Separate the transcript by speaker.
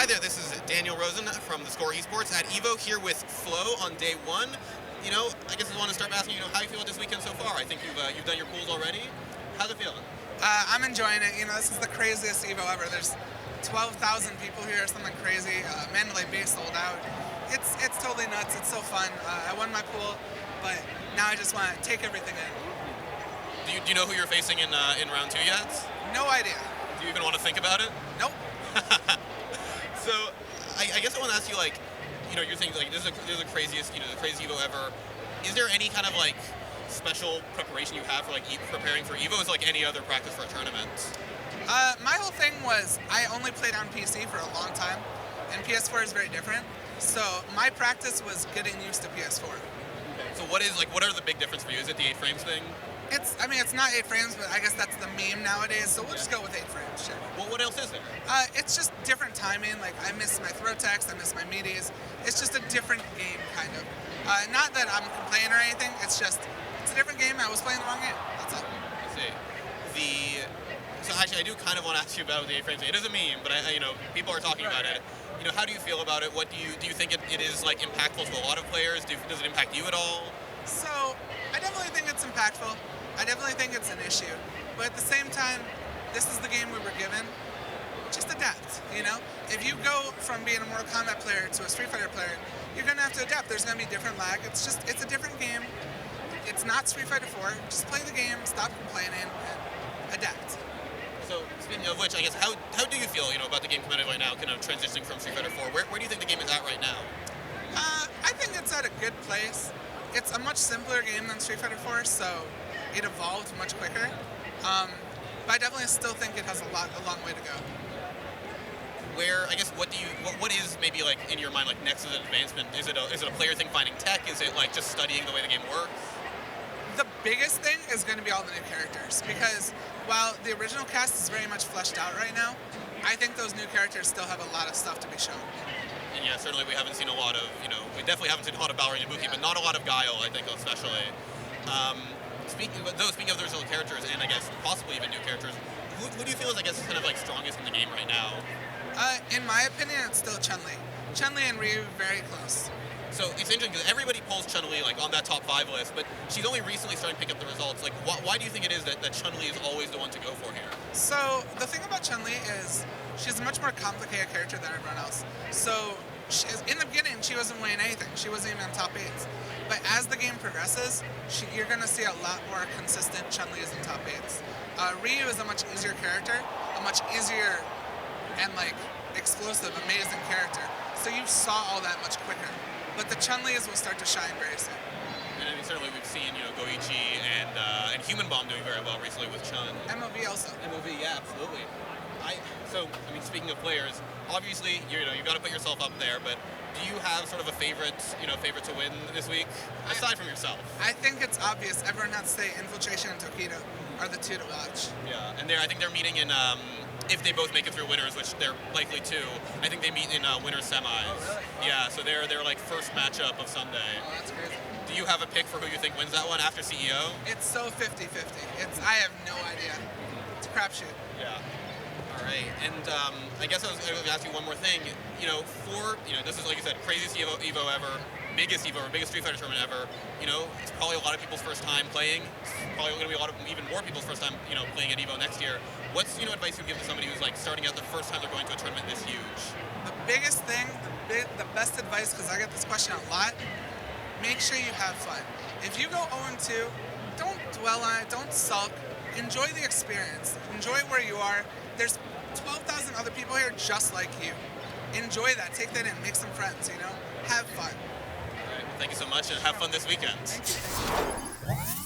Speaker 1: Hi there, this is Daniel Rosen from theScore eSports at EVO here with Floe on day one. I guess I want to start asking how you feel this weekend so far. I think you've done your pools already. How's it feeling?
Speaker 2: I'm enjoying it. This is the craziest EVO ever. There's 12,000 people here, something crazy. Mandalay Bay sold out. It's totally nuts. It's so fun. I won my pool, but now I just want to take everything in.
Speaker 1: Do you know who you're facing in round two yet?
Speaker 2: No idea.
Speaker 1: Do you even want to think about it?
Speaker 2: Nope.
Speaker 1: So, I guess I want to ask you, you're thinking this is the craziest, the craziest EVO ever. Is there any kind of special preparation you have for preparing for EVO? Is it like any other practice for a tournament?
Speaker 2: My whole thing was I only played on PC for a long time, and PS4 is very different. So my practice was getting used to PS4.
Speaker 1: Okay. So what are the big difference for you? Is it the 8 frames thing?
Speaker 2: It's not 8 frames, but I guess that's the meme nowadays, so we'll just go with 8 frames, sure.
Speaker 1: Well, what else is there?
Speaker 2: It's just different timing. I miss my throw text, I miss my meaties. It's just a different game, kind of. Not that I'm complaining or anything, it's a different game. I was playing the wrong game, that's all.
Speaker 1: I see. So actually, I do kind of want to ask you about the 8 frames. It is a meme, but people are talking about it. How do you feel about it? What do you think it is impactful to a lot of players? Does it impact you at all?
Speaker 2: So, I definitely think it's impactful. I definitely think it's an issue. But at the same time, this is the game we were given. Just adapt, If you go from being a Mortal Kombat player to a Street Fighter player, you're going to have to adapt. There's going to be different lag. It's a different game. It's not Street Fighter 4. Just play the game, stop complaining, and adapt.
Speaker 1: So, speaking of which, I guess, how do you feel, about the game competitively now, kind of transitioning from Street Fighter 4? Where do you think the game is at right now?
Speaker 2: I think it's at a good place. It's a much simpler game than Street Fighter 4, so it evolved much quicker. But I definitely still think it has a long way to go.
Speaker 1: What is maybe in your mind next as an advancement? Is it a player thing finding tech? Is it just studying the way the game works?
Speaker 2: The biggest thing is going to be all the new characters, because while the original cast is very much fleshed out right now, I think those new characters still have a lot of stuff to be shown.
Speaker 1: And yeah, certainly we haven't seen a lot of, we definitely haven't seen a lot of Ballerina Ibuki, but not a lot of Guile, I think, especially. Speaking of those original characters, and I guess possibly even new characters, who do you feel is, kind of strongest in the game right now?
Speaker 2: In my opinion, it's still Chun-Li. Chun-Li and Ryu, very close.
Speaker 1: So it's interesting because everybody pulls Chun-Li on that top 5 list, but she's only recently starting to pick up the results. Why do you think it is that Chun-Li is always the one to go for here?
Speaker 2: So the thing about Chun-Li is she's a much more complicated character than everyone else. So in the beginning, she wasn't winning anything. She wasn't even in top 8s. But as the game progresses, you're going to see a lot more consistent Chun-Li's in top 8s. Ryu is a much easier character, a much easier and explosive, amazing character. So you saw all that much quicker. But the Chun-Li's will start to shine very soon.
Speaker 1: And certainly we've seen, Goichi and Human Bomb doing very well recently with Chun.
Speaker 2: MOV also.
Speaker 1: MOV, yeah, absolutely. Speaking of players, obviously, you've got to put yourself up there, but do you have sort of a favorite to win this week, aside from yourself?
Speaker 2: I think it's obvious. Everyone has to say Infiltration and Tokido are the two to watch.
Speaker 1: Yeah, and I think they're meeting in, if they both make it through winners, which they're likely to, I think they meet in winners semis.
Speaker 2: Oh, really?
Speaker 1: Yeah, so they're first matchup of Sunday.
Speaker 2: Oh, that's crazy.
Speaker 1: Do you have a pick for who you think wins that one after CEO?
Speaker 2: It's so 50-50. I have no idea. It's a crapshoot.
Speaker 1: Yeah. All right, and I guess I was going to ask you one more thing. This is, like you said, craziest EVO ever, biggest Street Fighter tournament ever. It's probably a lot of people's first time playing. It's probably going to be a lot of even more people's first time, playing at EVO next year. What's, advice you give to somebody who's starting out the first time they're going to a tournament this huge?
Speaker 2: The biggest thing, the best advice, because I get this question a lot, make sure you have fun. If you go 0-2, don't dwell on it, don't sulk. Enjoy the experience. Enjoy where you are. There's 12,000 other people here just like you. Enjoy that. Take that in. Make some friends, Have fun.
Speaker 1: All right. Thank you so much, and have fun this weekend.
Speaker 2: Thank you.